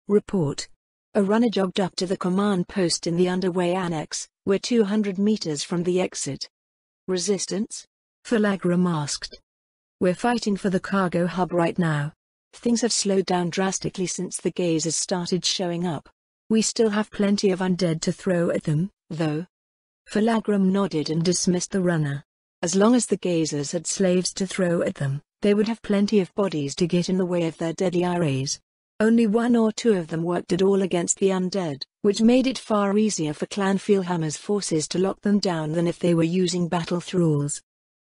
Report. A runner jogged up to the command post in the underway annex. We're 200 meters from the exit. Resistance? Falagram asked. We're fighting for the cargo hub right now. Things have slowed down drastically since the gazers started showing up. We still have plenty of undead to throw at them, though. Falagram nodded and dismissed the runner. As long as the gazers had slaves to throw at them, they would have plenty of bodies to get in the way of their deadly arrays. Only one or two of them worked at all against the undead, which made it far easier for Clan Feelhammer's forces to lock them down than if they were using battle thralls.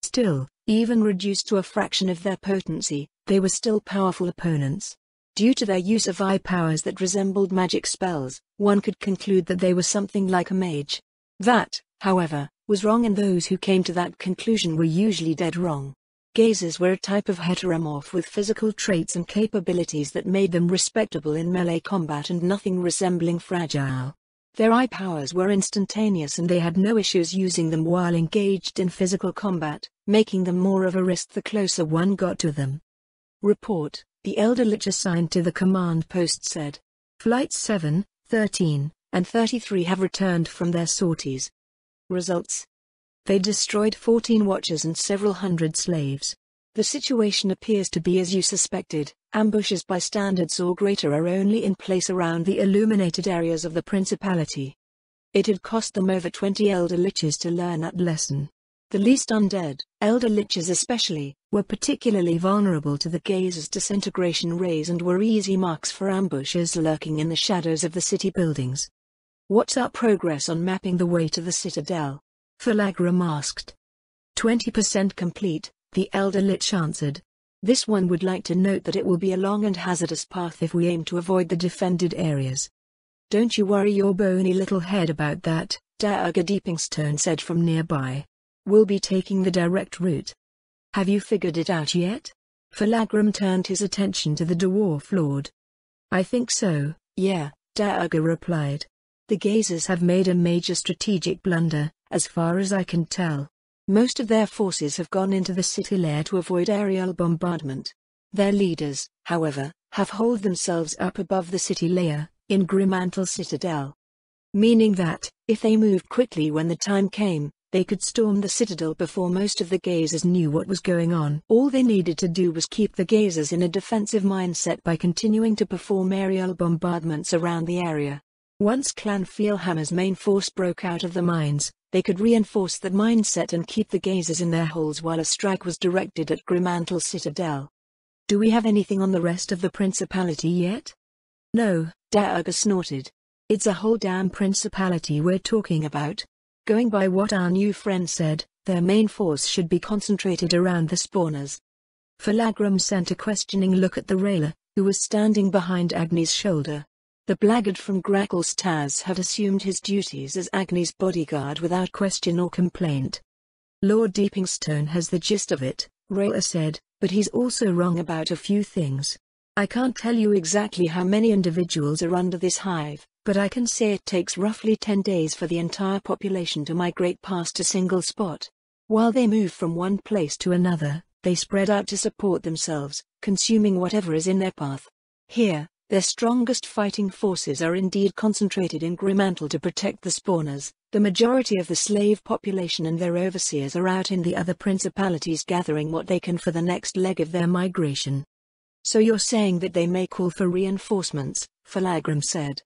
Still, even reduced to a fraction of their potency, they were still powerful opponents. Due to their use of eye powers that resembled magic spells, one could conclude that they were something like a mage. That, however, was wrong, and those who came to that conclusion were usually dead wrong. Gazers were a type of heteromorph with physical traits and capabilities that made them respectable in melee combat and nothing resembling fragile. Their eye powers were instantaneous and they had no issues using them while engaged in physical combat, making them more of a risk the closer one got to them. Report. The Elder Lich assigned to the command post said. Flights 7, 13, and 33 have returned from their sorties. Results. They destroyed 14 watchers and several hundred slaves. The situation appears to be as you suspected. Ambushes by standards or greater are only in place around the illuminated areas of the Principality. It had cost them over 20 Elder Liches to learn that lesson. The least undead, Elder Liches especially, were particularly vulnerable to the gazer's disintegration rays and were easy marks for ambushers lurking in the shadows of the city buildings. What's our progress on mapping the way to the Citadel? Falagram asked. 20% complete, the Elder Lich answered. This one would like to note that it will be a long and hazardous path if we aim to avoid the defended areas. Don't you worry your bony little head about that, Daerga Deepingstone said from nearby. We'll be taking the direct route. Have you figured it out yet? Falagram turned his attention to the Dwarf Lord. I think so, yeah, Daerga replied. The gazers have made a major strategic blunder, as far as I can tell. Most of their forces have gone into the city lair to avoid aerial bombardment. Their leaders, however, have holed themselves up above the city layer, in Grimmantle Citadel. Meaning that, if they moved quickly when the time came, they could storm the citadel before most of the gazers knew what was going on. All they needed to do was keep the gazers in a defensive mindset by continuing to perform aerial bombardments around the area. Once Clan Feelhammer's main force broke out of the mines, they could reinforce that mindset and keep the gazers in their holes while a strike was directed at Grimmantle Citadel. Do we have anything on the rest of the Principality yet? No, Daerga snorted. It's a whole damn Principality we're talking about. Going by what our new friend said, their main force should be concentrated around the spawners. Falagram sent a questioning look at the Railer, who was standing behind Agni's shoulder. The blackguard from Grackle's Taz had assumed his duties as Agni's bodyguard without question or complaint. Lord Deepingstone has the gist of it, Railer said, but he's also wrong about a few things. I can't tell you exactly how many individuals are under this hive, but I can say it takes roughly 10 days for the entire population to migrate past a single spot. While they move from one place to another, they spread out to support themselves, consuming whatever is in their path. Here, their strongest fighting forces are indeed concentrated in Grimmantle to protect the spawners. The majority of the slave population and their overseers are out in the other principalities gathering what they can for the next leg of their migration. So you're saying that they may call for reinforcements, Falagram said.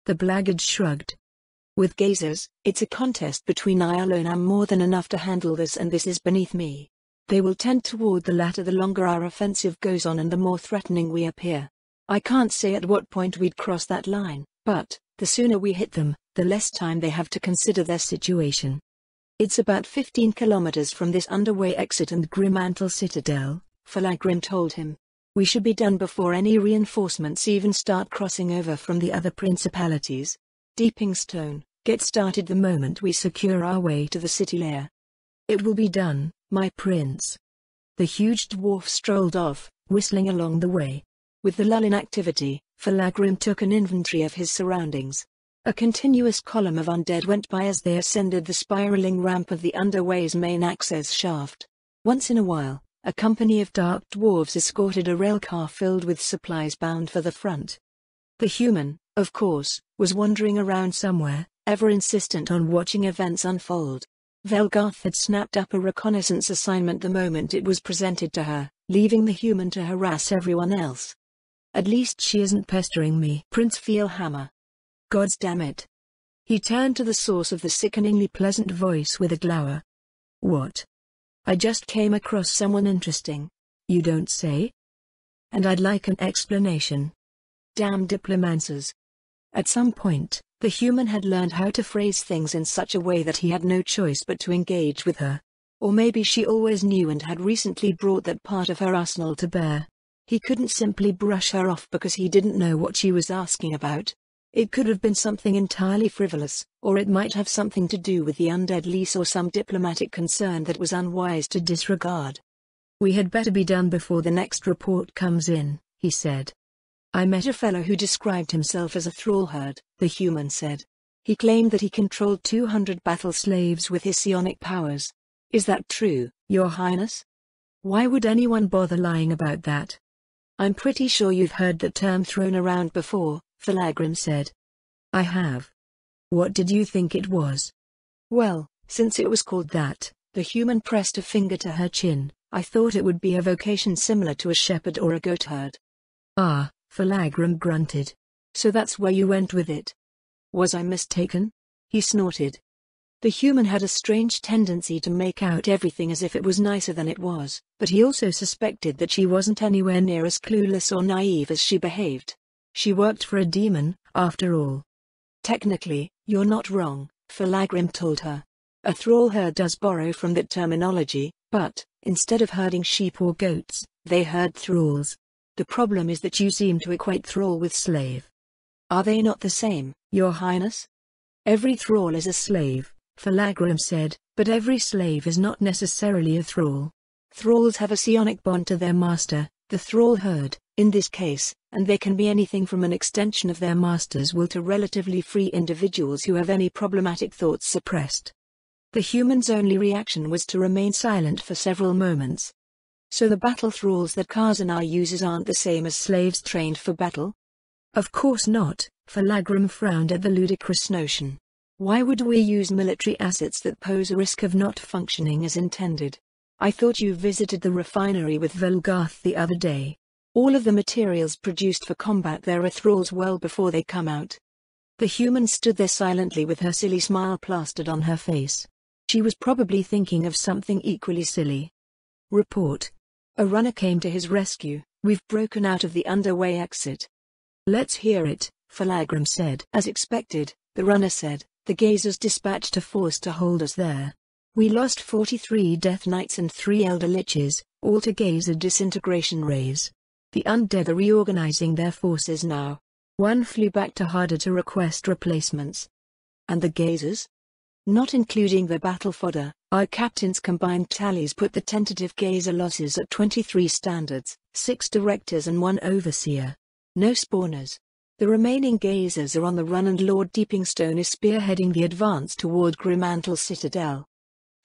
The blackguard shrugged. With gazers, it's a contest between I alone am more than enough to handle this, and this is beneath me. They will tend toward the latter the longer our offensive goes on and the more threatening we appear. I can't say at what point we'd cross that line, but, the sooner we hit them, the less time they have to consider their situation. It's about 15 kilometers from this underway exit and Grimmantle Citadel, Falagram told him. We should be done before any reinforcements even start crossing over from the other principalities. Deepingstone, get started the moment we secure our way to the city lair. It will be done, my prince. The huge dwarf strolled off, whistling along the way. With the lull in activity, Falagram took an inventory of his surroundings. A continuous column of undead went by as they ascended the spiraling ramp of the underway's main access shaft. Once in a while, a company of dark dwarves escorted a railcar filled with supplies bound for the front. The human, of course, was wandering around somewhere, ever insistent on watching events unfold. Velgarth had snapped up a reconnaissance assignment the moment it was presented to her, leaving the human to harass everyone else. At least she isn't pestering me. Prince Feelhammer. Gods damn it. He turned to the source of the sickeningly pleasant voice with a glower. What? I just came across someone interesting. You don't say? And I'd like an explanation. Damn diplomancers. At some point, the human had learned how to phrase things in such a way that he had no choice but to engage with her. Or maybe she always knew and had recently brought that part of her arsenal to bear. He couldn't simply brush her off because he didn't know what she was asking about. It could have been something entirely frivolous, or it might have something to do with the undead lease or some diplomatic concern that was unwise to disregard. We had better be done before the next report comes in, he said. I met a fellow who described himself as a thrall herd, the human said. He claimed that he controlled 200 battle slaves with his psionic powers. Is that true, Your Highness? Why would anyone bother lying about that? I'm pretty sure you've heard that term thrown around before, Falagrim said. I have. What did you think it was? Well, since it was called that, the human pressed a finger to her chin. I thought it would be a vocation similar to a shepherd or a goatherd. Ah, Falagrim grunted. So that's where you went with it. Was I mistaken? He snorted. The human had a strange tendency to make out everything as if it was nicer than it was, but he also suspected that she wasn't anywhere near as clueless or naive as she behaved. She worked for a demon, after all. Technically, you're not wrong, Falagrim told her. A thrall herd does borrow from that terminology, but, instead of herding sheep or goats, they herd thralls. The problem is that you seem to equate thrall with slave. Are they not the same, Your Highness? Every thrall is a slave, Falagrim said, but every slave is not necessarily a thrall. Thralls have a psionic bond to their master, the thrall herd, in this case, and they can be anything from an extension of their master's will to relatively free individuals who have any problematic thoughts suppressed. The human's only reaction was to remain silent for several moments. So the battle thralls that Khazanar uses aren't the same as slaves trained for battle? Of course not, Falagrim frowned at the ludicrous notion. Why would we use military assets that pose a risk of not functioning as intended? I thought you visited the refinery with Velgarth the other day. All of the materials produced for combat there are thralls well before they come out. The human stood there silently with her silly smile plastered on her face. She was probably thinking of something equally silly. Report. A runner came to his rescue. We've broken out of the underway exit. Let's hear it, Falagrim said. As expected, the runner said, the Gazers dispatched a force to hold us there. We lost 43 Death Knights and 3 Elder Liches, all to Gazer disintegration rays. The undead are reorganizing their forces now. One flew back to Harder to request replacements. And the Gazers? Not including the battle fodder, our captain's combined tallies put the tentative Gazer losses at 23 standards, 6 directors and 1 overseer. No spawners. The remaining Gazers are on the run and Lord Deepingstone is spearheading the advance toward Grimmantle Citadel.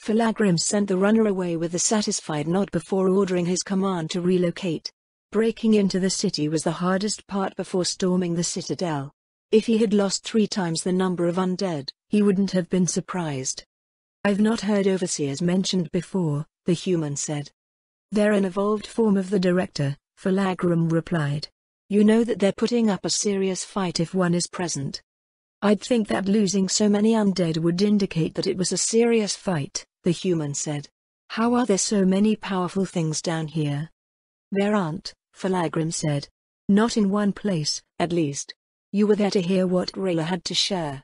Falagrim sent the runner away with a satisfied nod before ordering his command to relocate. Breaking into the city was the hardest part before storming the citadel. If he had lost 3 times the number of undead, he wouldn't have been surprised. I've not heard overseers mentioned before, the human said. They're an evolved form of the director, Falagrim replied. You know that they're putting up a serious fight if one is present. I'd think that losing so many undead would indicate that it was a serious fight, the human said. How are there so many powerful things down here? There aren't, Falagrim said. Not in one place, at least. You were there to hear what Rayla had to share.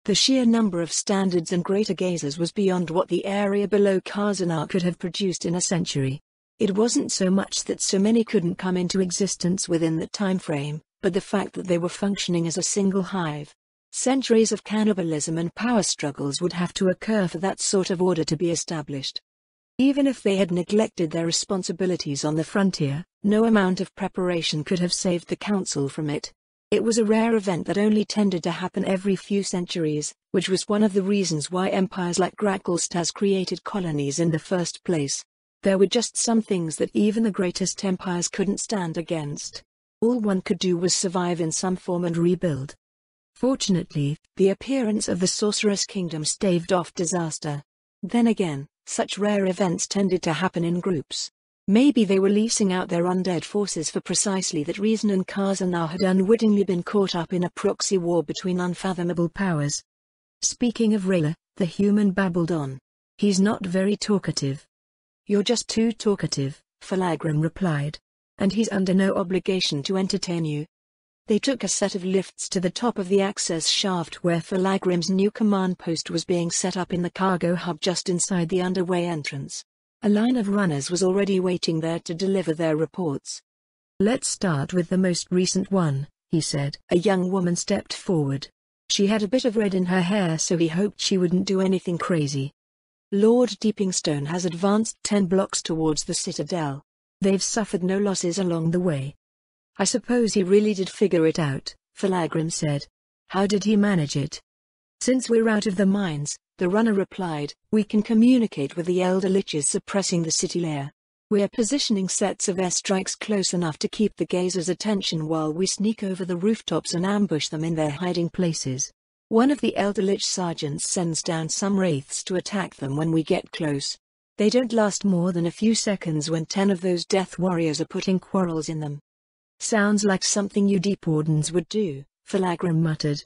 The sheer number of standards and greater Gazers was beyond what the area below Khazanar could have produced in a century. It wasn't so much that so many couldn't come into existence within that time frame, but the fact that they were functioning as a single hive. Centuries of cannibalism and power struggles would have to occur for that sort of order to be established. Even if they had neglected their responsibilities on the frontier, no amount of preparation could have saved the council from it. It was a rare event that only tended to happen every few centuries, which was one of the reasons why empires like Gracklstaz created colonies in the first place. There were just some things that even the greatest empires couldn't stand against. All one could do was survive in some form and rebuild. Fortunately, the appearance of the Sorceress Kingdom staved off disaster. Then again, such rare events tended to happen in groups. Maybe they were leasing out their undead forces for precisely that reason, and Khazar had unwittingly been caught up in a proxy war between unfathomable powers. Speaking of Rayla, the human babbled on. He's not very talkative. You're just too talkative, Falagrim replied. And he's under no obligation to entertain you. They took a set of lifts to the top of the access shaft where Falagrim's new command post was being set up in the cargo hub just inside the underway entrance. A line of runners was already waiting there to deliver their reports. Let's start with the most recent one, he said. A young woman stepped forward. She had a bit of red in her hair, so he hoped she wouldn't do anything crazy. Lord Deepingstone has advanced 10 blocks towards the citadel. They've suffered no losses along the way. I suppose he really did figure it out, Falagrim said. How did he manage it? Since we're out of the mines, the runner replied, we can communicate with the Elder Liches suppressing the city layer. We're positioning sets of airstrikes close enough to keep the gazers' attention while we sneak over the rooftops and ambush them in their hiding places. One of the Elder Lich sergeants sends down some wraiths to attack them when we get close. They don't last more than a few seconds when 10 of those death warriors are putting quarrels in them. Sounds like something you Deep Wardens would do, Falagrim muttered.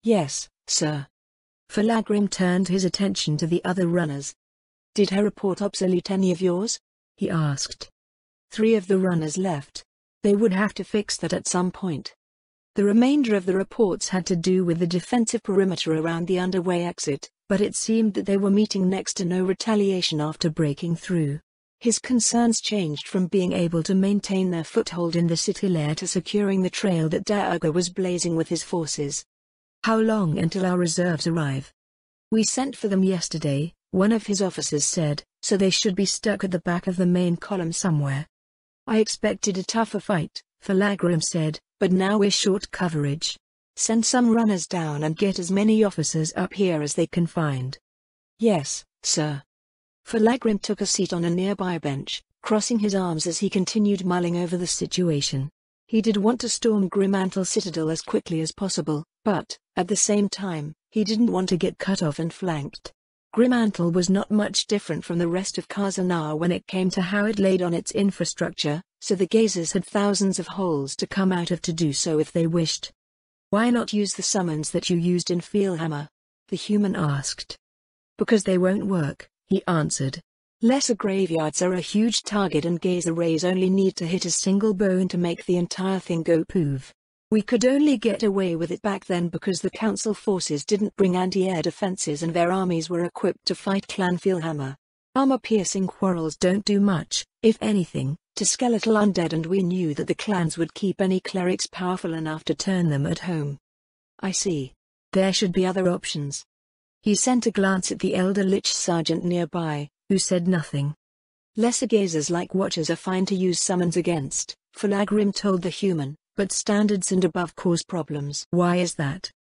Yes, sir. Falagrim turned his attention to the other runners. Did her report obsolete any of yours? He asked. 3 of the runners left. They would have to fix that at some point. The remainder of the reports had to do with the defensive perimeter around the underway exit, but it seemed that they were meeting next to no retaliation after breaking through. His concerns changed from being able to maintain their foothold in the city lair to securing the trail that Daerga was blazing with his forces. How long until our reserves arrive? We sent for them yesterday, one of his officers said, so they should be stuck at the back of the main column somewhere. I expected a tougher fight, Falagrim said, but now we're short coverage. Send some runners down and get as many officers up here as they can find. Yes, sir. Falagrim took a seat on a nearby bench, crossing his arms as he continued mulling over the situation. He did want to storm Grimmantle Citadel as quickly as possible, but, at the same time, he didn't want to get cut off and flanked. Grimmantle was not much different from the rest of Khazar when it came to how it laid on its infrastructure, so the gazers had thousands of holes to come out of to do so if they wished. Why not use the summons that you used in Feelhammer? The human asked. Because they won't work, he answered. Lesser graveyards are a huge target and gazer rays only need to hit a single bone to make the entire thing go poof. We could only get away with it back then because the council forces didn't bring anti-air defenses and their armies were equipped to fight Clan Feelhammer. Armor-piercing quarrels don't do much, if anything, to skeletal undead, and we knew that the clans would keep any clerics powerful enough to turn them at home. I see. There should be other options. He sent a glance at the Elder Lich sergeant nearby, who said nothing. Lesser gazers like Watchers are fine to use summons against, Falagrim told the human, but standards and above cause problems. Why is that?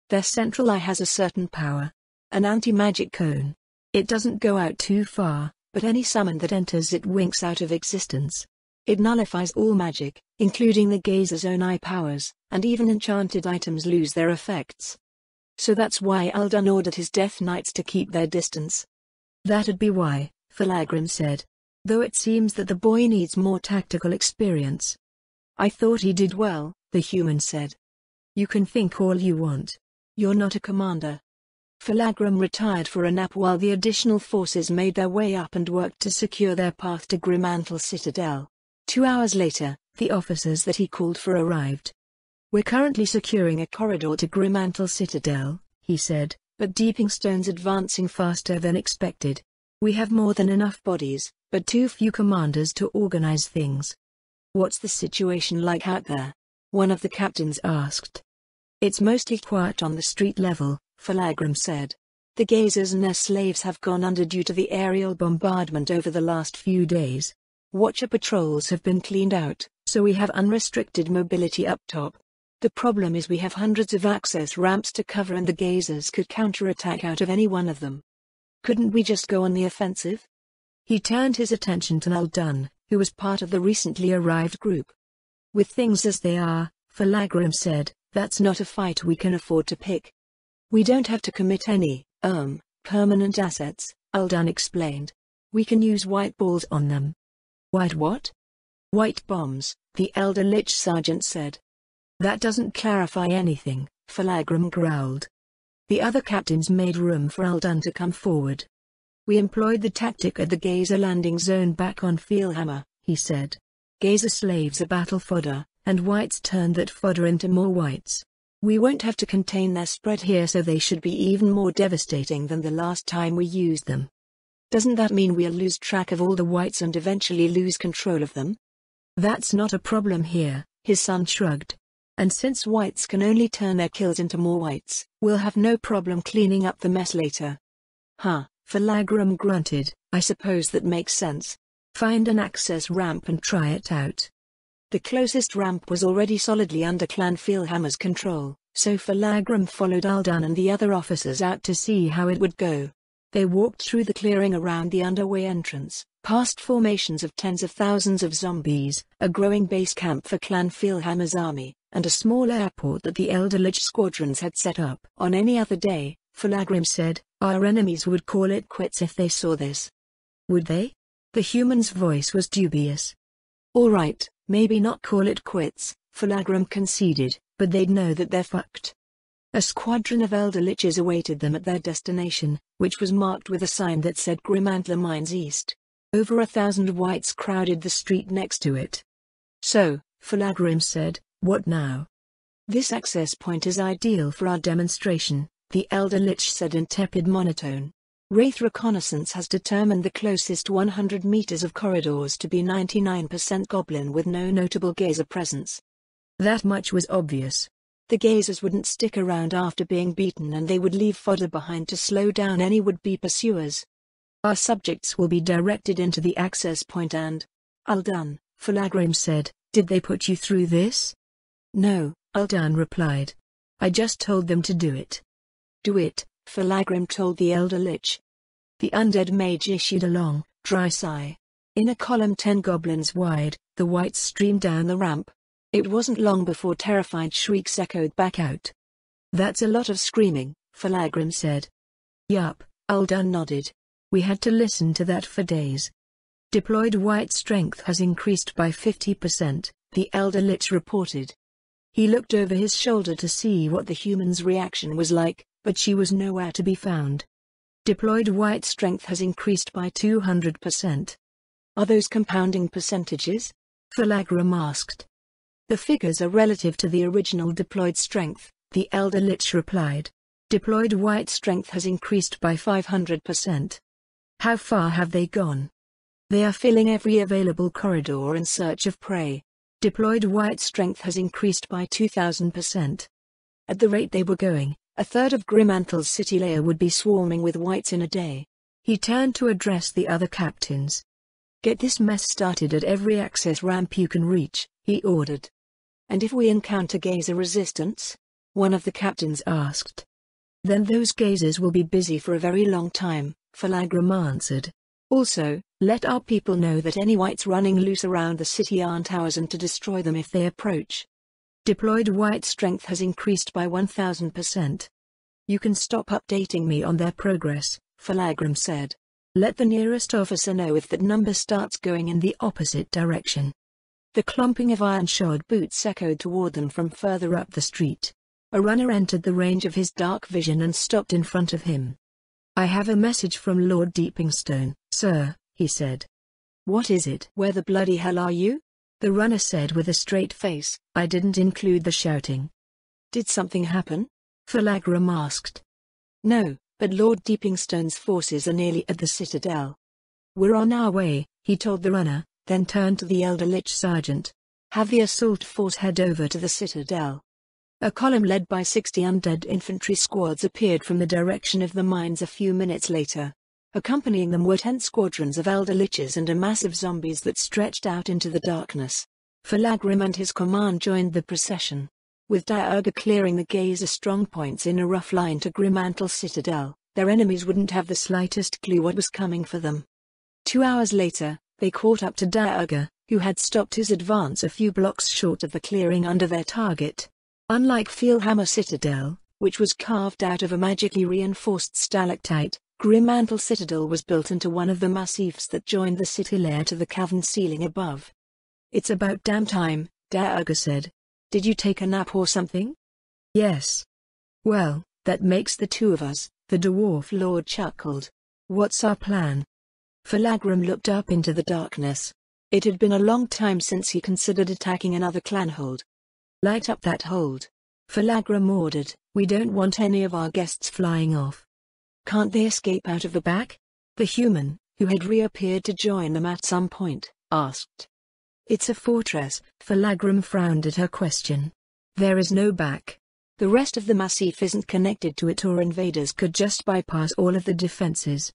Their central eye has a certain power. An anti-magic cone. It doesn't go out too far, but any summon that enters it winks out of existence. It nullifies all magic, including the gazer's own eye powers, and even enchanted items lose their effects. So that's why Uldan ordered his Death Knights to keep their distance. That'd be why, Falagrim said. Though it seems that the boy needs more tactical experience. I thought he did well, the human said. You can think all you want. You're not a commander. Falagrim retired for a nap while the additional forces made their way up and worked to secure their path to Grimmantle Citadel. 2 hours later, the officers that he called for arrived. We're currently securing a corridor to Grimmantle Citadel, he said, but Deepingstone's advancing faster than expected. We have more than enough bodies, but too few commanders to organize things. What's the situation like out there? One of the captains asked. It's mostly quiet on the street level, Falagrim said. The gazers and their slaves have gone under due to the aerial bombardment over the last few days. Watcher patrols have been cleaned out, so we have unrestricted mobility up top. The problem is we have hundreds of access ramps to cover and the gazers could counterattack out of any one of them. Couldn't we just go on the offensive? He turned his attention to Uldan, who was part of the recently arrived group. With things as they are, Falagrim said, that's not a fight we can afford to pick. We don't have to commit any, permanent assets, Aldan explained. We can use white balls on them. White what? White bombs, the Elder Lich Sergeant said. That doesn't clarify anything, Falagrim growled. The other captains made room for Aldan to come forward. We employed the tactic at the Gazer landing zone back on Feelhammer, he said. Gazer slaves are battle fodder, and whites turned that fodder into more whites. We won't have to contain their spread here, so they should be even more devastating than the last time we used them. Doesn't that mean we'll lose track of all the whites and eventually lose control of them? That's not a problem here, his son shrugged. And since whites can only turn their kills into more whites, we'll have no problem cleaning up the mess later. Huh, Falagrim grunted, I suppose that makes sense. Find an access ramp and try it out. The closest ramp was already solidly under Clan Feelhammer's control, so Falagrim followed Aldan and the other officers out to see how it would go. They walked through the clearing around the underway entrance, past formations of tens of thousands of zombies, a growing base camp for Clan Feelhammer's army, and a small airport that the Elder Lich squadrons had set up. On any other day, Falagrim said, our enemies would call it quits if they saw this. Would they? The human's voice was dubious. All right, maybe not call it quits, Falagrim conceded, but they'd know that they're fucked. A squadron of Elder Liches awaited them at their destination, which was marked with a sign that said Grimantler Mines East. Over 1,000 whites crowded the street next to it. So, Falagrim said, what now? This access point is ideal for our demonstration, the Elder Lich said in tepid monotone. Wraith reconnaissance has determined the closest 100 meters of corridors to be 99% goblin with no notable Gazer presence. That much was obvious. The Gazers wouldn't stick around after being beaten, and they would leave fodder behind to slow down any would-be pursuers. Our subjects will be directed into the access point and... Aldan, Falagrim said, did they put you through this? No, Aldan replied. I just told them to do it. Do it, Falagrim told the Elder Lich. The undead mage issued a long, dry sigh. In a column 10 goblins wide, the whites streamed down the ramp. It wasn't long before terrified shrieks echoed back out. That's a lot of screaming, Falagrim said. Yup, Aldan nodded. We had to listen to that for days. Deployed white strength has increased by 50%, the Elder Lich reported. He looked over his shoulder to see what the human's reaction was like, but she was nowhere to be found. Deployed white strength has increased by 200%. Are those compounding percentages? Falagrim asked. The figures are relative to the original deployed strength, the Elder Lich replied. Deployed white strength has increased by 500%. How far have they gone? They are filling every available corridor in search of prey. Deployed white strength has increased by 2000%. At the rate they were going, a third of Grimantle's city layer would be swarming with whites in a day. He turned to address the other captains. Get this mess started at every access ramp you can reach, he ordered. And if we encounter Gazer resistance? One of the captains asked. Then those Gazers will be busy for a very long time, Falagrim answered. Also, let our people know that any whites running loose around the city aren't ours and to destroy them if they approach. Deployed white strength has increased by 1000%. You can stop updating me on their progress, Falagrim said. Let the nearest officer know if that number starts going in the opposite direction. The clumping of iron-shod boots echoed toward them from further up the street. A runner entered the range of his dark vision and stopped in front of him. I have a message from Lord Deepingstone, sir, he said. What is it? Where the bloody hell are you? The runner said with a straight face. I didn't include the shouting. Did something happen? Falagrim asked. No, but Lord Deepingstone's forces are nearly at the citadel. We're on our way, he told the runner, then turned to the Elder Lich Sergeant. Have the assault force head over to the citadel. A column led by 60 undead infantry squads appeared from the direction of the mines a few minutes later. Accompanying them were 10 squadrons of Elder Liches and a mass of zombies that stretched out into the darkness. Falagrim and his command joined the procession. With Diurga clearing the Gazer strongpoints in a rough line to Grimantle Citadel, their enemies wouldn't have the slightest clue what was coming for them. 2 hours later, they caught up to Diurga, who had stopped his advance a few blocks short of the clearing under their target. Unlike Fieldhammer Citadel, which was carved out of a magically reinforced stalactite, Grimmantle Citadel was built into one of the massifs that joined the city layer to the cavern ceiling above. "It's about damn time," Daerga said. "Did you take a nap or something?" "Yes." "Well, that makes the two of us," the dwarf lord chuckled. "What's our plan?" Falagram looked up into the darkness. It had been a long time since he considered attacking another clan hold. "Light up that hold," Falagram ordered. "We don't want any of our guests flying off." "Can't they escape out of the back?" the human, who had reappeared to join them at some point, asked. "It's a fortress," Falagram frowned at her question. "There is no back. The rest of the massif isn't connected to it, or invaders could just bypass all of the defenses."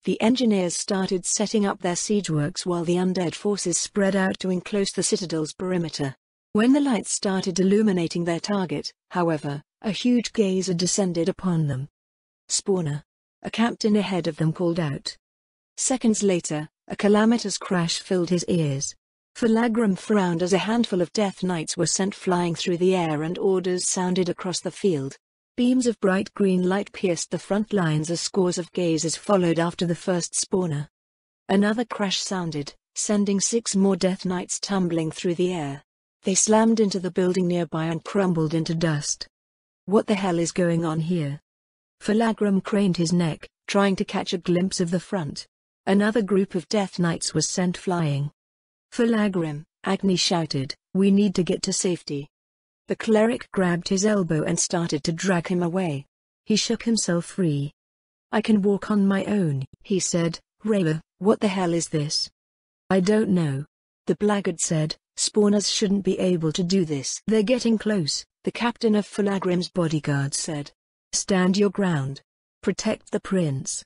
The engineers started setting up their siege works while the undead forces spread out to enclose the citadel's perimeter. When the lights started illuminating their target, however, a huge geyser descended upon them. "Spawner!" a captain ahead of them called out. Seconds later, a calamitous crash filled his ears. Falagram frowned as a handful of Death Knights were sent flying through the air and orders sounded across the field. Beams of bright green light pierced the front lines as scores of gazers followed after the first spawner. Another crash sounded, sending 6 more Death Knights tumbling through the air. They slammed into the building nearby and crumbled into dust. "What the hell is going on here?" Falagram craned his neck, trying to catch a glimpse of the front. Another group of Death Knights was sent flying. "Falagram," Agni shouted, "we need to get to safety." The cleric grabbed his elbow and started to drag him away. He shook himself free. "I can walk on my own," he said. "Rayla, what the hell is this?" "I don't know," the blackguard said. "Spawners shouldn't be able to do this." "They're getting close," the captain of Falagrim's bodyguards said. "Stand your ground. Protect the prince."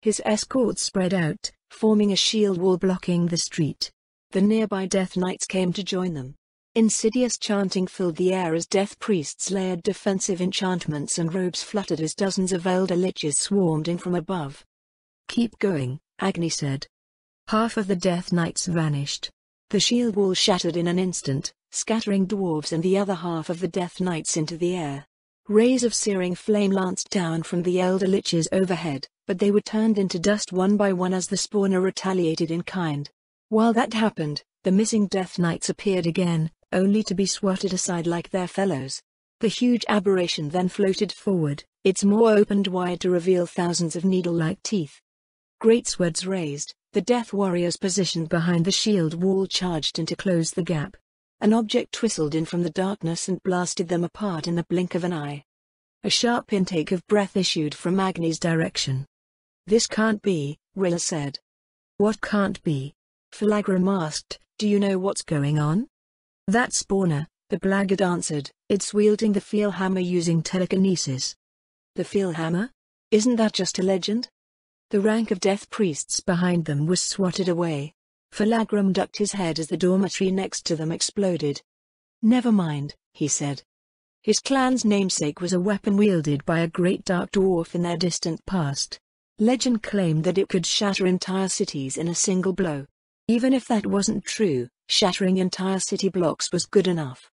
His escorts spread out, forming a shield wall blocking the street. The nearby Death Knights came to join them. Insidious chanting filled the air as death priests layered defensive enchantments and robes fluttered as dozens of elder liches swarmed in from above. "Keep going," Agni said. Half of the Death Knights vanished. The shield wall shattered in an instant, scattering dwarves and the other half of the Death Knights into the air. Rays of searing flame lanced down from the elder liches overhead, but they were turned into dust one by one as the spawner retaliated in kind. While that happened, the missing Death Knights appeared again, only to be swatted aside like their fellows. The huge aberration then floated forward, its maw opened wide to reveal thousands of needle-like teeth. Great swords raised, the Death Warriors positioned behind the shield wall charged in to close the gap. An object whistled in from the darkness and blasted them apart in the blink of an eye. A sharp intake of breath issued from Agni's direction. "This can't be," Rilla said. "What can't be?" Falagram asked. "Do you know what's going on?" "That spawner," the blackguard answered. "It's wielding the Feelhammer using telekinesis." "The Feelhammer? Isn't that just a legend?" The rank of death priests behind them was swatted away. Falagram ducked his head as the dormitory next to them exploded. "Never mind," he said. His clan's namesake was a weapon wielded by a great dark dwarf in their distant past. Legend claimed that it could shatter entire cities in a single blow. Even if that wasn't true, shattering entire city blocks was good enough.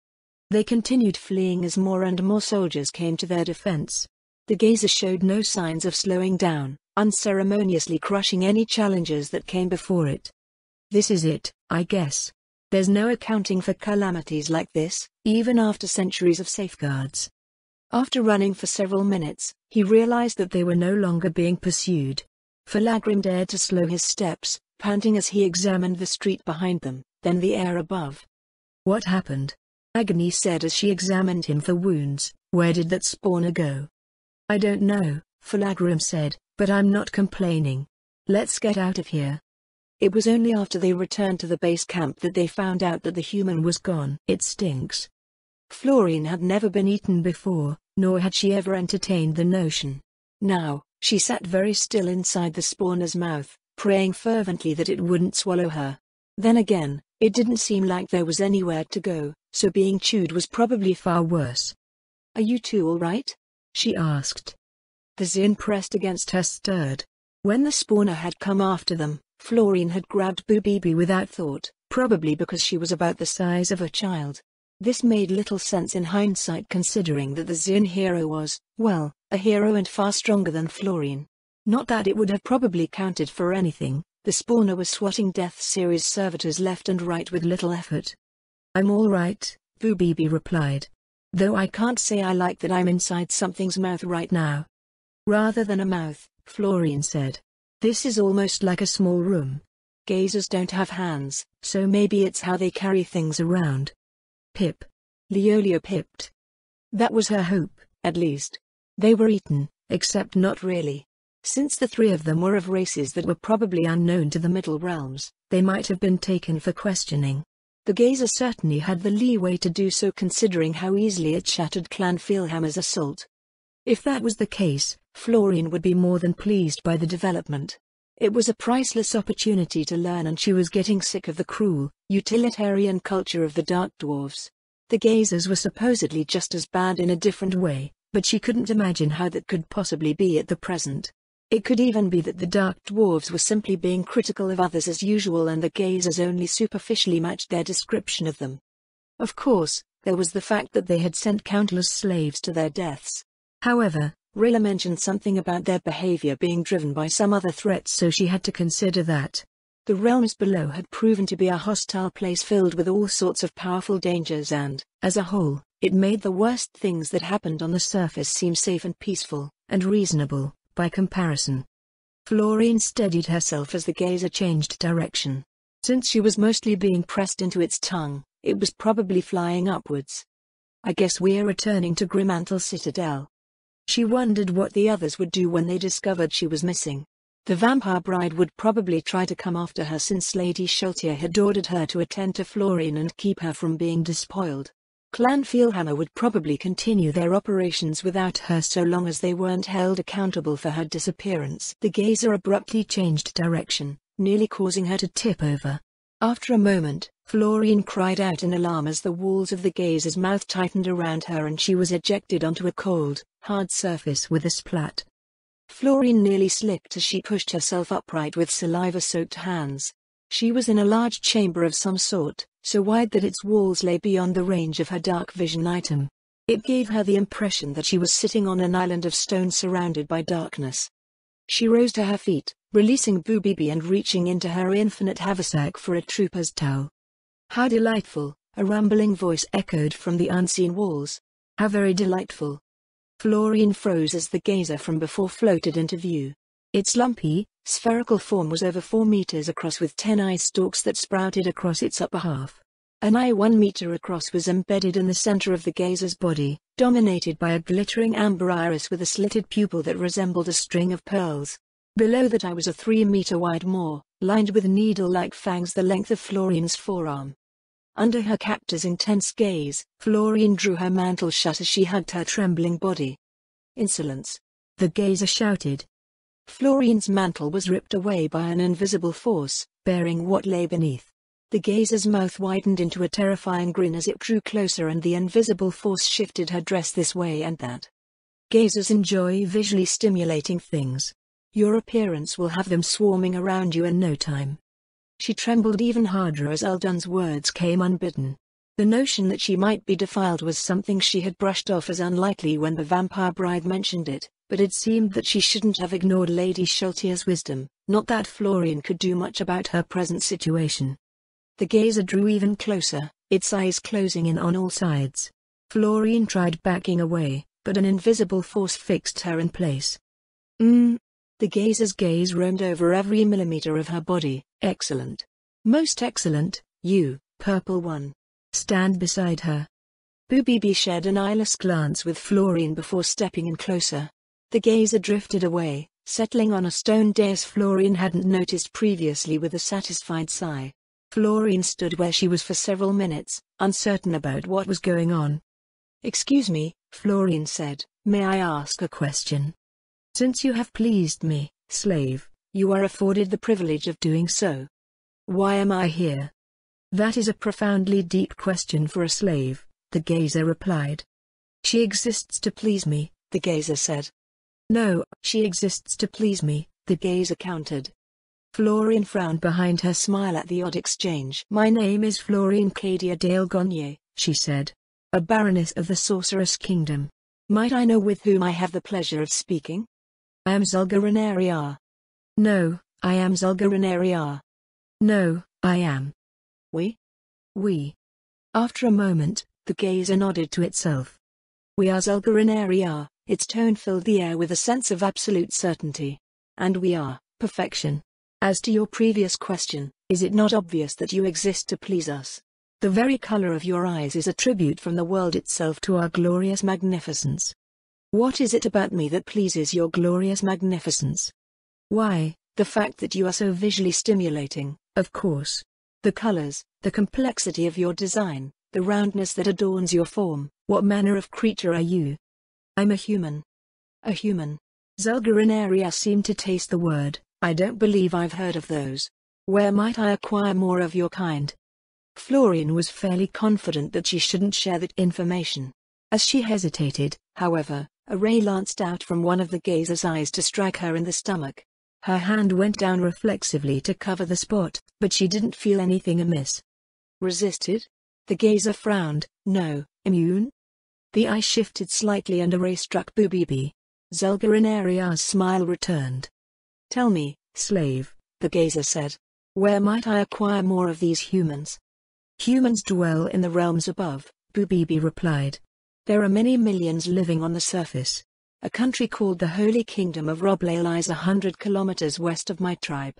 They continued fleeing as more and more soldiers came to their defense. The geyser showed no signs of slowing down, unceremoniously crushing any challengers that came before it. "This is it, I guess. There's no accounting for calamities like this, even after centuries of safeguards." After running for several minutes, he realized that they were no longer being pursued. Falagram dared to slow his steps, panting as he examined the street behind them, then the air above. "What happened?" Agni said as she examined him for wounds. "Where did that spawner go?" "I don't know," Falagram said, "but I'm not complaining. Let's get out of here." It was only after they returned to the base camp that they found out that the human was gone. "It stinks." Florine had never been eaten before, nor had she ever entertained the notion. Now, she sat very still inside the spawner's mouth, praying fervently that it wouldn't swallow her. Then again, it didn't seem like there was anywhere to go, so being chewed was probably far worse. "Are you two all right?" she asked. The zin pressed against her stirred. When the spawner had come after them, Florine had grabbed Boobibi without thought, probably because she was about the size of a child. This made little sense in hindsight considering that the Zin hero was, well, a hero and far stronger than Florian. Not that it would have probably counted for anything, the spawner was swatting Death Series servitors left and right with little effort. "I'm all right," Boobibi replied. "Though I can't say I like that I'm inside something's mouth right now." "Rather than a mouth," Florian said. "This is almost like a small room. Gazers don't have hands, so maybe it's how they carry things around." Pip. Leolia pipped. That was her hope, at least. They were eaten, except not really. Since the three of them were of races that were probably unknown to the Middle Realms, they might have been taken for questioning. The Gazer certainly had the leeway to do so considering how easily it shattered Clan Philhammer's assault. If that was the case, Florian would be more than pleased by the development. It was a priceless opportunity to learn, and she was getting sick of the cruel, utilitarian culture of the Dark Dwarves. The Gazers were supposedly just as bad in a different way, but she couldn't imagine how that could possibly be at the present. It could even be that the Dark Dwarves were simply being critical of others as usual and the Gazers only superficially matched their description of them. Of course, there was the fact that they had sent countless slaves to their deaths. However, Rayla mentioned something about their behavior being driven by some other threats, so she had to consider that. The realms below had proven to be a hostile place filled with all sorts of powerful dangers and, as a whole, it made the worst things that happened on the surface seem safe and peaceful, and reasonable, by comparison. Florian steadied herself as the Gazer changed direction. Since she was mostly being pressed into its tongue, it was probably flying upwards. "I guess we're returning to Grimmantle Citadel." She wondered what the others would do when they discovered she was missing. The vampire bride would probably try to come after her since Lady Schultier had ordered her to attend to Florian and keep her from being despoiled. Clan Philhammer would probably continue their operations without her so long as they weren't held accountable for her disappearance. The Gazer abruptly changed direction, nearly causing her to tip over. After a moment, Florian cried out in alarm as the walls of the Gazer's mouth tightened around her and she was ejected onto a cold, hard surface with a splat. Florian nearly slipped as she pushed herself upright with saliva-soaked hands. She was in a large chamber of some sort, so wide that its walls lay beyond the range of her dark vision item. It gave her the impression that she was sitting on an island of stone surrounded by darkness. She rose to her feet, releasing Boobibi and reaching into her infinite haversack for a trooper's towel. "How delightful," a rumbling voice echoed from the unseen walls. "How very delightful." Florian froze as the Gazer from before floated into view. Its lumpy, spherical form was over 4 meters across with 10 eye stalks that sprouted across its upper half. An eye 1 meter across was embedded in the center of the Gazer's body, dominated by a glittering amber iris with a slitted pupil that resembled a string of pearls. Below that eye was a 3-meter wide maw, lined with needle-like fangs the length of Florian's forearm. Under her captor's intense gaze, Florian drew her mantle shut as she hugged her trembling body. "Insolence!" the Gazer shouted. Florian's mantle was ripped away by an invisible force, bearing what lay beneath. The Gazer's mouth widened into a terrifying grin as it drew closer and the invisible force shifted her dress this way and that. Gazers enjoy visually stimulating things. Your appearance will have them swarming around you in no time. She trembled even harder as Uldun's words came unbidden. The notion that she might be defiled was something she had brushed off as unlikely when the vampire bride mentioned it, but it seemed that she shouldn't have ignored Lady Schultier's wisdom, not that Florian could do much about her present situation. The Gazer drew even closer, its eyes closing in on all sides. Florian tried backing away, but an invisible force fixed her in place. The Gazer's gaze roamed over every millimeter of her body. "Excellent. Most excellent, you, purple one. Stand beside her." Boobibi shared an eyeless glance with Florian before stepping in closer. The Gazer drifted away, settling on a stone dais Florian hadn't noticed previously with a satisfied sigh. Florian stood where she was for several minutes, uncertain about what was going on. "Excuse me," Florian said, "may I ask a question?" "Since you have pleased me, slave, you are afforded the privilege of doing so." "Why am I here?" "That is a profoundly deep question for a slave," the Gazer replied. "She exists to please me," the Gazer said. "No, she exists to please me," the Gazer countered. Florian frowned behind her smile at the odd exchange. "My name is Florian Cadia Dale Gonye," she said. "A baroness of the Sorceress Kingdom. Might I know with whom I have the pleasure of speaking?" "I am Zulgarinariar." "No, I am Zulgarinariar." "No, I am." "We?" "We." After a moment, the gazer nodded to itself. "We are Zulgarinariar." Its tone filled the air with a sense of absolute certainty. "And we are perfection. As to your previous question, is it not obvious that you exist to please us? The very color of your eyes is a tribute from the world itself to our glorious magnificence. What is it about me that pleases your glorious magnificence?" "Why, the fact that you are so visually stimulating, of course. The colors, the complexity of your design, the roundness that adorns your form. What manner of creature are you?" "I'm a human." "A human?" Zulgarinaria seemed to taste the word. "I don't believe I've heard of those. Where might I acquire more of your kind?" Florian was fairly confident that she shouldn't share that information. As she hesitated, however, a ray lanced out from one of the gazer's eyes to strike her in the stomach. Her hand went down reflexively to cover the spot, but she didn't feel anything amiss. "Resisted?" The gazer frowned. "No, immune?" The eye shifted slightly and a ray struck Bubibi. Zulgarinaria's smile returned. "Tell me, slave," the gazer said. "Where might I acquire more of these humans?" "Humans dwell in the realms above," Bubibi replied. "There are many millions living on the surface. A country called the Holy Kingdom of Roble lies 100 kilometers west of my tribe."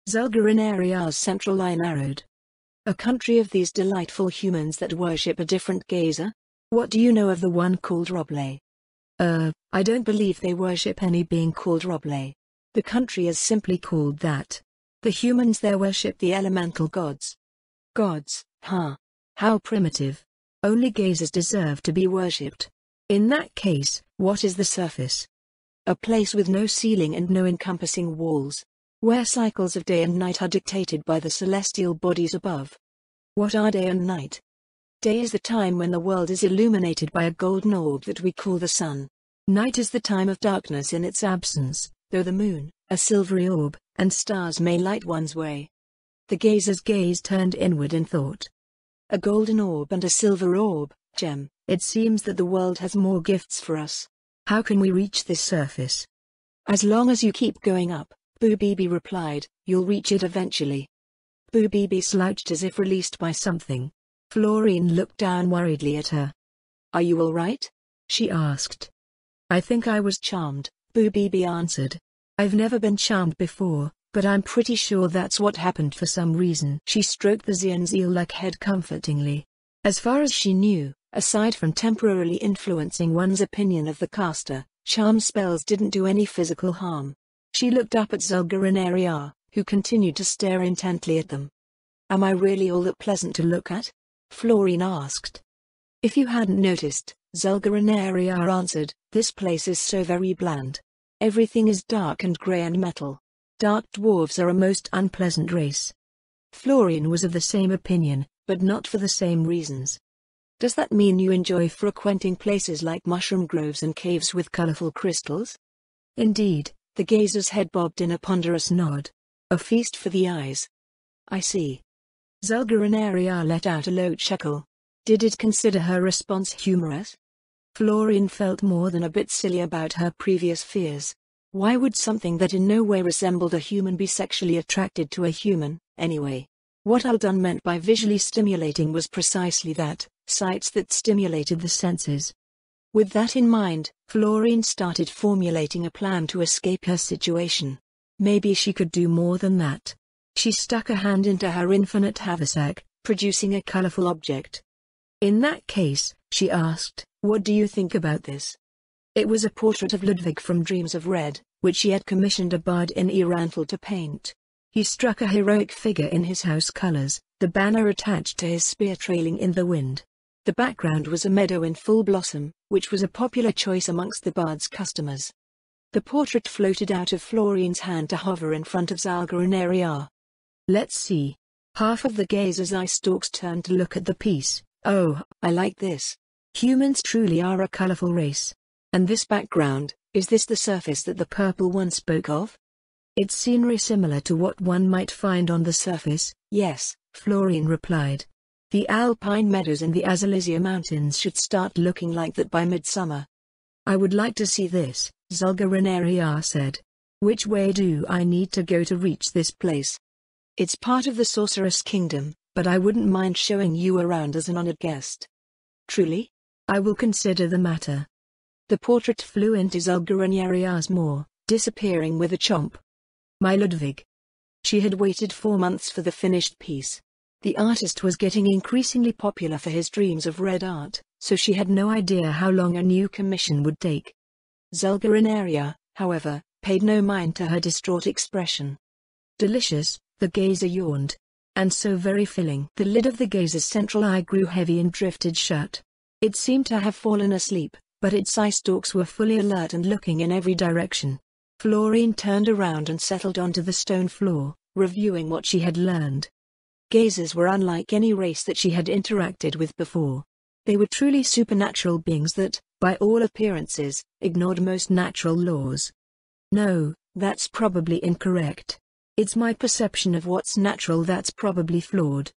Zulgarinaria's central eye narrowed. "A country of these delightful humans that worship a different gazer? What do you know of the one called Roble?" I don't believe they worship any being called Roble. The country is simply called that. The humans there worship the elemental gods." "Gods, huh? How primitive. Only gazers deserve to be worshipped. In that case, what is the surface?" "A place with no ceiling and no encompassing walls. Where cycles of day and night are dictated by the celestial bodies above." "What are day and night?" "Day is the time when the world is illuminated by a golden orb that we call the sun. Night is the time of darkness in its absence, though the moon, a silvery orb, and stars may light one's way." The gazer's gaze turned inward in thought. "A golden orb and a silver orb, gem. It seems that the world has more gifts for us. How can we reach this surface?" "As long as you keep going up," Bubibi replied, "you'll reach it eventually." Bubibi slouched as if released by something. Florian looked down worriedly at her. "Are you all right?" she asked. "I think I was charmed," Bubibi answered. "I've never been charmed before, but I'm pretty sure that's what happened for some reason." She stroked the Xian's eel-like head comfortingly. As far as she knew, aside from temporarily influencing one's opinion of the caster, charm spells didn't do any physical harm. She looked up at Zulgarinariar, who continued to stare intently at them. "Am I really all that pleasant to look at?" Florian asked. "If you hadn't noticed," Zulgarinariar answered, "this place is so very bland. Everything is dark and grey and metal. Dark dwarves are a most unpleasant race." Florian was of the same opinion, but not for the same reasons. "Does that mean you enjoy frequenting places like mushroom groves and caves with colorful crystals?" "Indeed," the gazer's head bobbed in a ponderous nod. "A feast for the eyes." "I see." Zulgarinariar let out a low chuckle. Did it consider her response humorous? Florian felt more than a bit silly about her previous fears. Why would something that in no way resembled a human be sexually attracted to a human, anyway? What Aldan meant by visually stimulating was precisely that, sights that stimulated the senses. With that in mind, Florian started formulating a plan to escape her situation. Maybe she could do more than that. She stuck a hand into her infinite haversack, producing a colorful object. "In that case," she asked, "what do you think about this?" It was a portrait of Ludwig from Dreams of Red, which she had commissioned a bard in Irantal to paint. He struck a heroic figure in his house colors, the banner attached to his spear trailing in the wind. The background was a meadow in full blossom, which was a popular choice amongst the bard's customers. The portrait floated out of Florian's hand to hover in front of Zulgarinariar. "Let's see." Half of the gazer's eye stalks turned to look at the piece. "Oh, I like this. Humans truly are a colorful race. And this background, is this the surface that the purple one spoke of?" It's scenery similar to what one might find on the surface, yes, Florine replied. The alpine meadows in the Azalisia Mountains should start looking like that by midsummer. I would like to see this, Zul'Gureniria said. Which way do I need to go to reach this place? It's part of the Sorceress Kingdom, but I wouldn't mind showing you around as an honored guest. Truly? I will consider the matter. The portrait flew into Zul'Gureniaria's maw, disappearing with a chomp. My Ludwig. She had waited 4 months for the finished piece. The artist was getting increasingly popular for his dreams of red art, so she had no idea how long a new commission would take. Zul'Gurenaria, however, paid no mind to her distraught expression. Delicious, the gazer yawned. And so very filling. The lid of the gazer's central eye grew heavy and drifted shut. It seemed to have fallen asleep, but its eye stalks were fully alert and looking in every direction. Florine turned around and settled onto the stone floor, reviewing what she had learned. Gazers were unlike any race that she had interacted with before. They were truly supernatural beings that, by all appearances, ignored most natural laws. No, that's probably incorrect. It's my perception of what's natural that's probably flawed.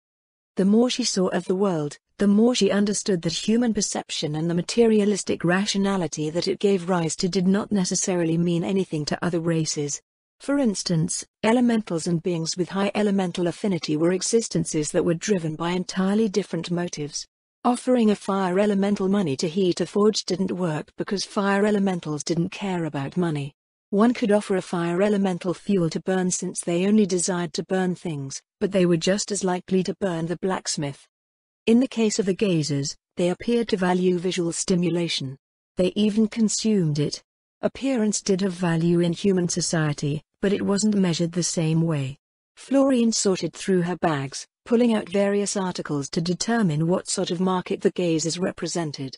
The more she saw of the world, the more she understood that human perception and the materialistic rationality that it gave rise to did not necessarily mean anything to other races. For instance, elementals and beings with high elemental affinity were existences that were driven by entirely different motives. Offering a fire elemental money to heat a forge didn't work because fire elementals didn't care about money. One could offer a fire elemental fuel to burn since they only desired to burn things, but they were just as likely to burn the blacksmith. In the case of the gazers, they appeared to value visual stimulation. They even consumed it. Appearance did have value in human society, but it wasn't measured the same way. Florine sorted through her bags, pulling out various articles to determine what sort of market the gazers represented.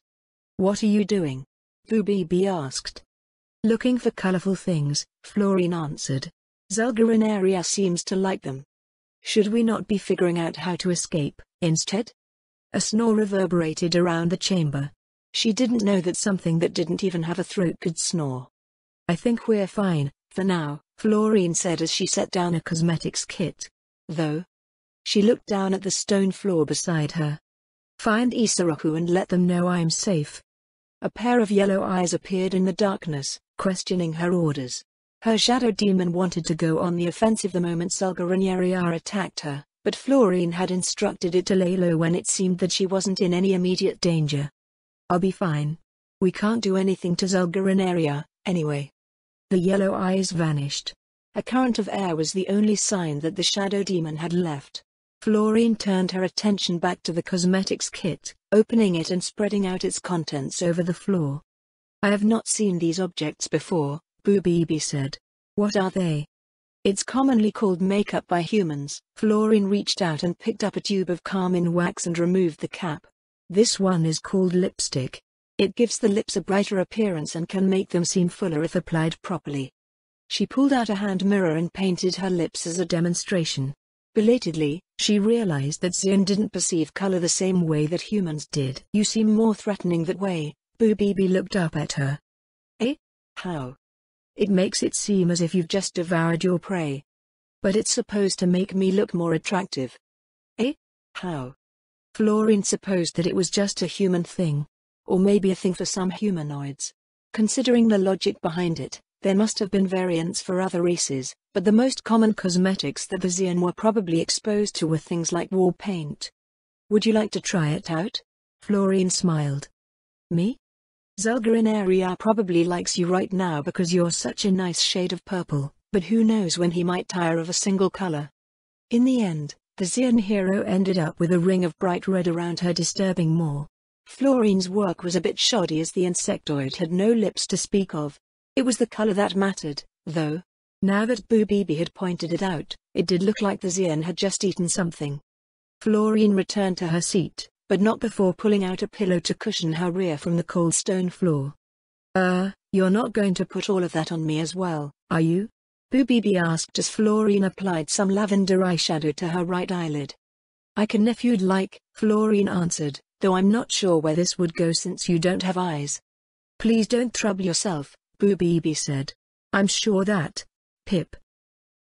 What are you doing? Boobibi asked. Looking for colorful things, Florine answered. Zul'Gurenaria seems to like them. Should we not be figuring out how to escape, instead? A snore reverberated around the chamber. She didn't know that something that didn't even have a throat could snore. I think we're fine, for now, Florine said as she set down a cosmetics kit. Though. She looked down at the stone floor beside her. Find Isoroku and let them know I'm safe. A pair of yellow eyes appeared in the darkness, questioning her orders. Her shadow demon wanted to go on the offensive the moment Zul'Gurenaria attacked her, but Florine had instructed it to lay low when it seemed that she wasn't in any immediate danger. I'll be fine. We can't do anything to Zul'Gurenaria, anyway. The yellow eyes vanished. A current of air was the only sign that the shadow demon had left. Florine turned her attention back to the cosmetics kit, opening it and spreading out its contents over the floor. I have not seen these objects before, Boobibi said. What are they? It's commonly called makeup by humans. Florine reached out and picked up a tube of carmine wax and removed the cap. This one is called lipstick. It gives the lips a brighter appearance and can make them seem fuller if applied properly. She pulled out a hand mirror and painted her lips as a demonstration. Belatedly, she realized that Xian didn't perceive color the same way that humans did. You seem more threatening that way. Boobibi looked up at her. Eh? How? It makes it seem as if you've just devoured your prey. But it's supposed to make me look more attractive. Eh? How? Florine supposed that it was just a human thing. Or maybe a thing for some humanoids. Considering the logic behind it, there must have been variants for other races, but the most common cosmetics that the Xian were probably exposed to were things like war paint. Would you like to try it out? Florine smiled. Me? Zul'Gurenaria probably likes you right now because you're such a nice shade of purple, but who knows when he might tire of a single color. In the end, the Xian hero ended up with a ring of bright red around her disturbing maw. Florine's work was a bit shoddy as the insectoid had no lips to speak of. It was the color that mattered, though. Now that Boobibi had pointed it out, it did look like the Xian had just eaten something. Florine returned to her seat, but not before pulling out a pillow to cushion her rear from the cold stone floor. You're not going to put all of that on me as well, are you? Boobibi asked as Florine applied some lavender eyeshadow to her right eyelid. I can if you'd like, Florine answered, though I'm not sure where this would go since you don't have eyes. Please don't trouble yourself, Boobibi said. I'm sure that, Pip.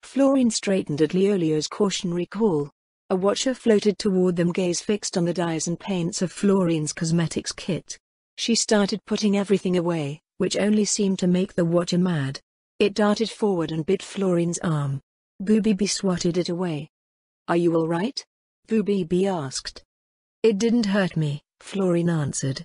Florine straightened at Leolio's cautionary call. A watcher floated toward them, gaze fixed on the dyes and paints of Florine's cosmetics kit. She started putting everything away, which only seemed to make the watcher mad. It darted forward and bit Florine's arm. Boobibi swatted it away. "Are you all right?" Boobibi asked. "It didn't hurt me," Florine answered.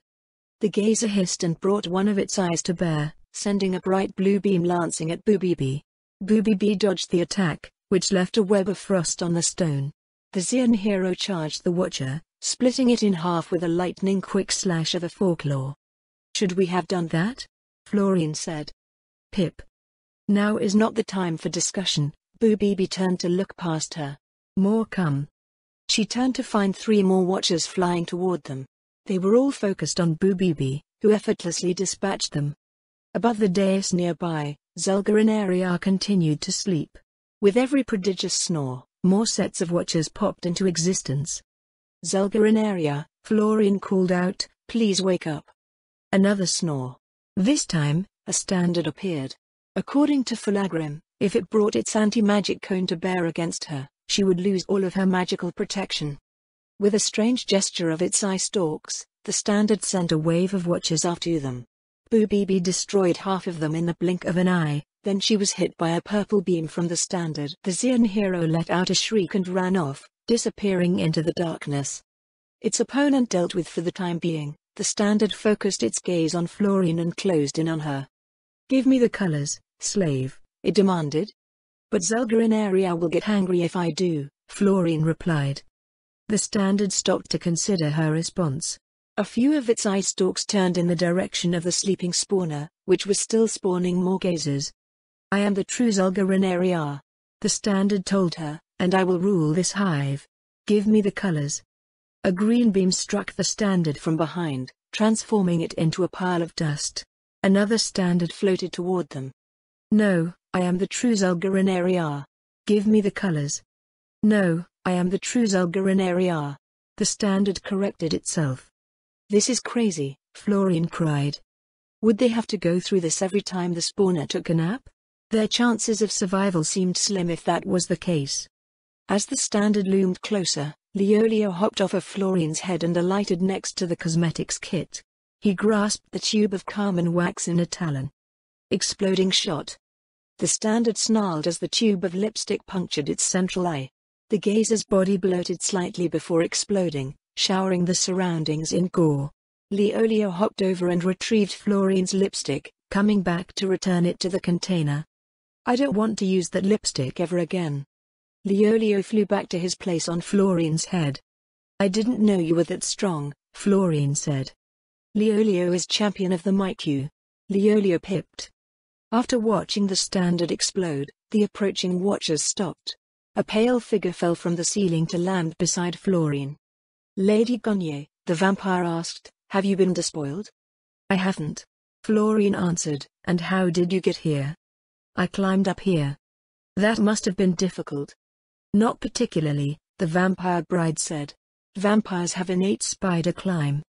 The gazer hissed and brought one of its eyes to bear, sending a bright blue beam lancing at Boobibi. Boobibi dodged the attack, which left a web of frost on the stone. The Xian hero charged the watcher, splitting it in half with a lightning-quick slash of a forklaw. "Should we have done that?" Florine said. "Pip. Now is not the time for discussion." Boobibi turned to look past her. "More come." She turned to find 3 more watchers flying toward them. They were all focused on Boobibi, who effortlessly dispatched them. Above the dais nearby, Zulgar and Ariar continued to sleep. With every prodigious snore, more sets of watchers popped into existence. "Zulgar and Ariar," Florine called out, "please wake up." Another snore. This time, a standard appeared. According to Fulagrim, if it brought its anti-magic cone to bear against her, she would lose all of her magical protection. With a strange gesture of its eye stalks, the standard sent a wave of watchers after them. Boobibi destroyed half of them in the blink of an eye, then she was hit by a purple beam from the standard. The Xian hero let out a shriek and ran off, disappearing into the darkness. Its opponent dealt with for the time being. The standard focused its gaze on Florine and closed in on her. "Give me the colors, slave," it demanded. "But Zulgar and Ariar will get angry if I do," Florine replied. The standard stopped to consider her response. A few of its eye stalks turned in the direction of the sleeping spawner, which was still spawning more gazers. "I am the true Zulgar and Ariar," the standard told her, "and I will rule this hive. Give me the colors." A green beam struck the standard from behind, transforming it into a pile of dust. Another standard floated toward them. "No, I am the true Zulgar and Ariar. Give me the colors." "No, I am the true Zulgar and Ariar." The standard corrected itself. "This is crazy," Florine cried. Would they have to go through this every time the spawner took a nap? Their chances of survival seemed slim if that was the case. As the standard loomed closer, Leolio hopped off of Florine's head and alighted next to the cosmetics kit. He grasped the tube of carmine wax in a talon. Exploding shot. The standard snarled as the tube of lipstick punctured its central eye. The gazer's body bloated slightly before exploding, showering the surroundings in gore. Leolio hopped over and retrieved Florine's lipstick, coming back to return it to the container. "I don't want to use that lipstick ever again." Leolio flew back to his place on Florine's head. "I didn't know you were that strong," Florine said. "Leolio is champion of the Miku." Leolio pipped. After watching the standard explode, the approaching watchers stopped. A pale figure fell from the ceiling to land beside Florine. "Lady Gonye," the vampire asked, "have you been despoiled?" "I haven't," Florine answered. "And how did you get here?" "I climbed up here." "That must have been difficult." "Not particularly," the vampire bride said. "Vampires have innate spider climb."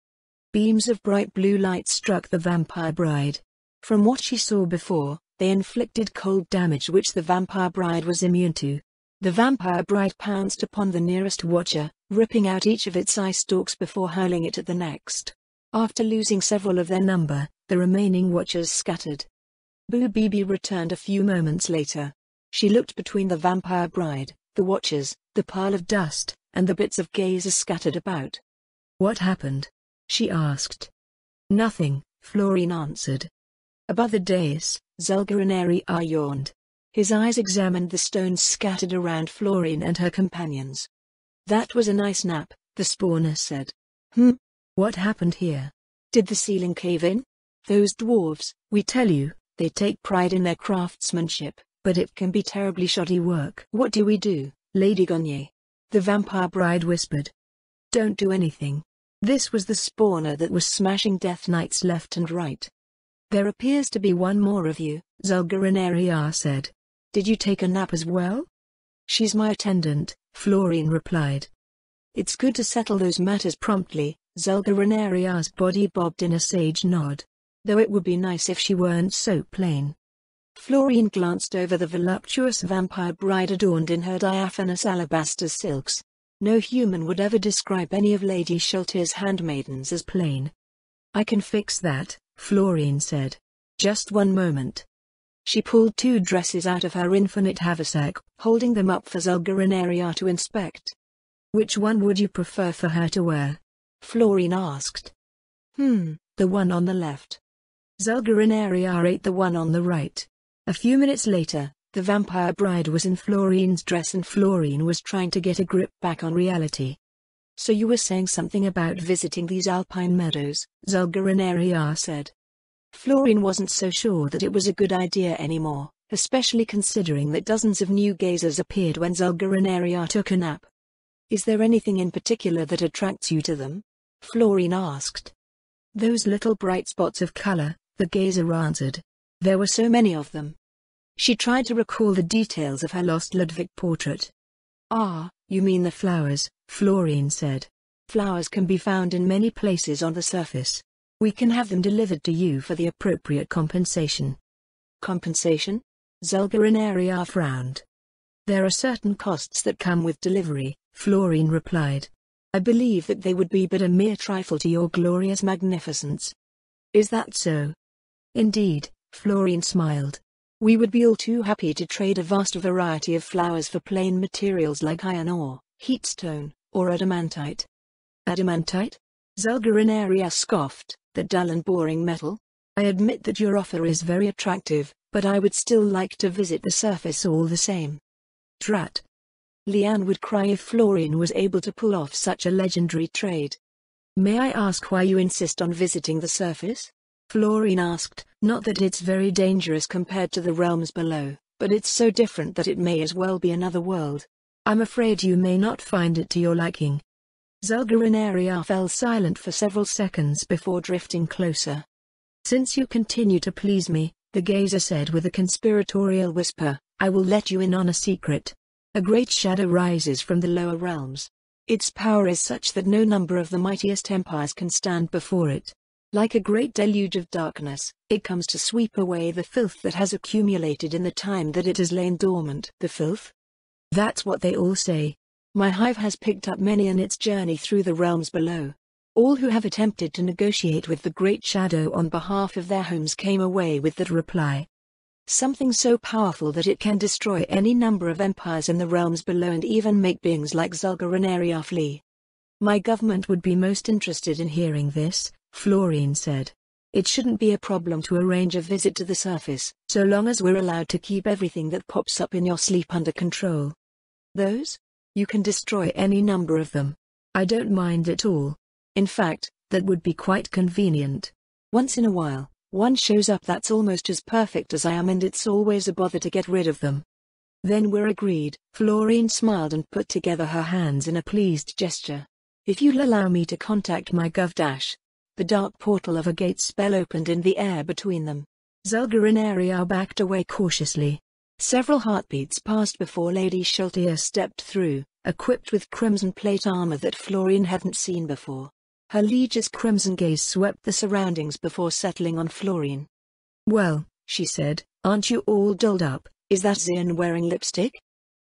Beams of bright blue light struck the vampire bride. From what she saw before, they inflicted cold damage which the vampire bride was immune to. The vampire bride pounced upon the nearest watcher, ripping out each of its eye stalks before hurling it at the next. After losing several of their number, the remaining watchers scattered. Boobibi returned a few moments later. She looked between the vampire bride, the watchers, the pile of dust, and the bits of gazers scattered about. "What happened?" she asked. "Nothing," Florine answered. Above the dais, Zulgar and Ariar yawned. His eyes examined the stones scattered around Florine and her companions. "That was a nice nap," the spawner said. What happened here? Did the ceiling cave in?" "Those dwarves, we tell you, they take pride in their craftsmanship, but it can be terribly shoddy work." "What do we do, Lady Gonye?" the vampire bride whispered. "Don't do anything. This was the spawner that was smashing Death Knights left and right." "There appears to be one more of you," Zulgar and Ariar said. "Did you take a nap as well?" "She's my attendant," Florine replied. "It's good to settle those matters promptly." Zulgar and Ariar's body bobbed in a sage nod. "Though it would be nice if she weren't so plain." Florine glanced over the voluptuous vampire bride adorned in her diaphanous alabaster silks. No human would ever describe any of Lady Sheltier's handmaidens as plain. "I can fix that," Florine said. "Just one moment." She pulled 2 dresses out of her infinite haversack, holding them up for Zulgarineria to inspect. "Which one would you prefer for her to wear?" Florine asked. The one on the left." Zulgarineria ate the one on the right. A few minutes later, the vampire bride was in Florine's dress and Florine was trying to get a grip back on reality. "So you were saying something about visiting these alpine meadows," Zulgarineria said. Florine wasn't so sure that it was a good idea anymore, especially considering that dozens of new gazers appeared when Zulgarineria took a nap. "Is there anything in particular that attracts you to them?" Florine asked. "Those little bright spots of color," the gazer answered. "There were so many of them." She tried to recall the details of her lost Ludwig portrait. "Ah, you mean the flowers," Florine said. "Flowers can be found in many places on the surface. We can have them delivered to you for the appropriate compensation." "Compensation?" Zulgarineria frowned. "There are certain costs that come with delivery," Florine replied. "I believe that they would be but a mere trifle to your glorious magnificence." "Is that so?" "Indeed," Florine smiled. "We would be all too happy to trade a vast variety of flowers for plain materials like iron ore, heatstone, or adamantite." "Adamantite?" Zulgarineria scoffed. "That dull and boring metal? I admit that your offer is very attractive, but I would still like to visit the surface all the same." "Drat!" Leanne would cry if Florine was able to pull off such a legendary trade. "May I ask why you insist on visiting the surface?" Florine asked. "Not that it's very dangerous compared to the realms below, but it's so different that it may as well be another world. I'm afraid you may not find it to your liking." Zulgarineria fell silent for several seconds before drifting closer. "Since you continue to please me," the gazer said with a conspiratorial whisper, "I will let you in on a secret. A great shadow rises from the lower realms. Its power is such that no number of the mightiest empires can stand before it. Like a great deluge of darkness, it comes to sweep away the filth that has accumulated in the time that it has lain dormant." "The filth?" "That's what they all say. My hive has picked up many in its journey through the realms below. All who have attempted to negotiate with the Great Shadow on behalf of their homes came away with that reply. Something so powerful that it can destroy any number of empires in the realms below and even make beings like Zulgarineria flee." "My government would be most interested in hearing this," Florine said. "It shouldn't be a problem to arrange a visit to the surface, so long as we're allowed to keep everything that pops up in your sleep under control." "Those? You can destroy any number of them. I don't mind at all. In fact, that would be quite convenient. Once in a while, one shows up that's almost as perfect as I am and it's always a bother to get rid of them." "Then we're agreed." Florine smiled and put together her hands in a pleased gesture. "If you'll allow me to contact my gov-dash." The dark portal of a gate spell opened in the air between them. Zulgarineria backed away cautiously. Several heartbeats passed before Lady Sheltier stepped through, equipped with crimson plate armor that Florine hadn't seen before. Her liege's crimson gaze swept the surroundings before settling on Florine. "Well," she said, "aren't you all dolled up? Is that Zian wearing lipstick?"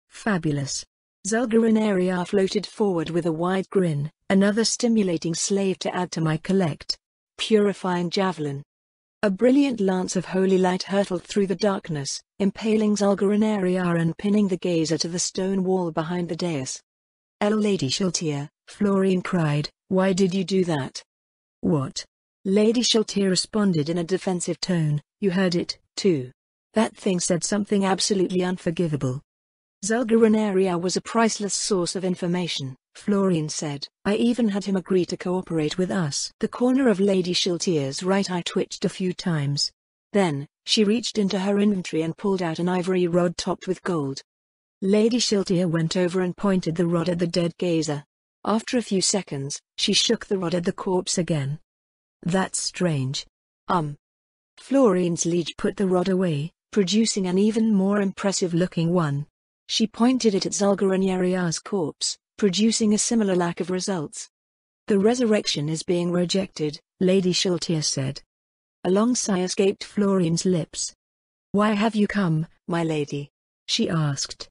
"Fabulous." Zulgarineria floated forward with a wide grin. "Another stimulating slave to add to my collect. Purifying javelin." A brilliant lance of holy light hurtled through the darkness, impaling Zulgarineria and pinning the gazer to the stone wall behind the dais. "El Lady Sheltier," Florine cried, "why did you do that?" "What?" Lady Sheltier responded in a defensive tone. "You heard it, too. That thing said something absolutely unforgivable." "Zulgarineria was a priceless source of information," Florine said. "I even had him agree to cooperate with us." The corner of Lady Sheltier's right eye twitched a few times. Then, she reached into her inventory and pulled out an ivory rod topped with gold. Lady Sheltier went over and pointed the rod at the dead gazer. After a few seconds, she shook the rod at the corpse again. "That's strange." Florine's liege put the rod away, producing an even more impressive-looking one. She pointed it at Zulgarineria's corpse, producing a similar lack of results. "The resurrection is being rejected," Lady Sheltier said. A long sigh escaped Florine's lips. "Why have you come, my lady?" she asked.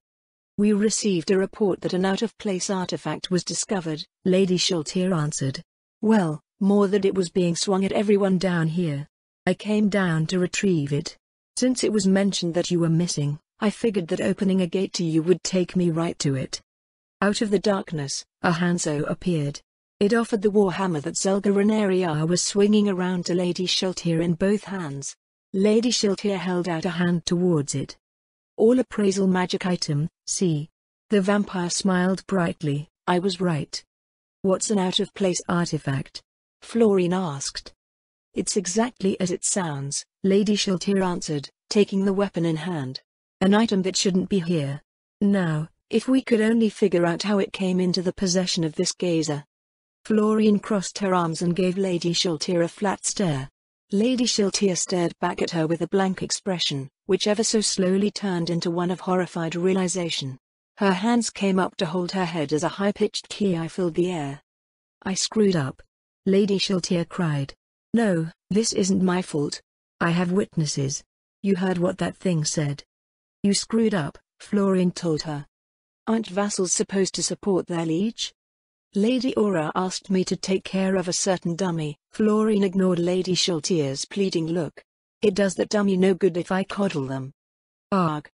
"We received a report that an out-of-place artifact was discovered," Lady Shaltir answered. "Well, more that it was being swung at everyone down here. I came down to retrieve it. Since it was mentioned that you were missing, I figured that opening a gate to you would take me right to it." Out of the darkness, a Hanzo appeared. It offered the warhammer that Zelga Renaria was swinging around to Lady Shaltir in both hands. Lady Shaltir held out a hand towards it. "All appraisal magic item, see." The vampire smiled brightly. "I was right." "What's an out-of-place artifact?" Florine asked. "It's exactly as it sounds," Lady Shaltir answered, taking the weapon in hand. "An item that shouldn't be here. Now, if we could only figure out how it came into the possession of this gazer." Florine crossed her arms and gave Lady Shaltir a flat stare. Lady Shaltir stared back at her with a blank expression, which ever so slowly turned into one of horrified realization. Her hands came up to hold her head as a high-pitched cry filled the air. "I screwed up," Lady Shaltir cried. "No, this isn't my fault. I have witnesses. You heard what that thing said." "You screwed up," Florine told her. "Aren't vassals supposed to support their liege?" "Lady Aura asked me to take care of a certain dummy." Florine ignored Lady Shaltir's pleading look. "It does that dummy no good if I coddle them." "Arg,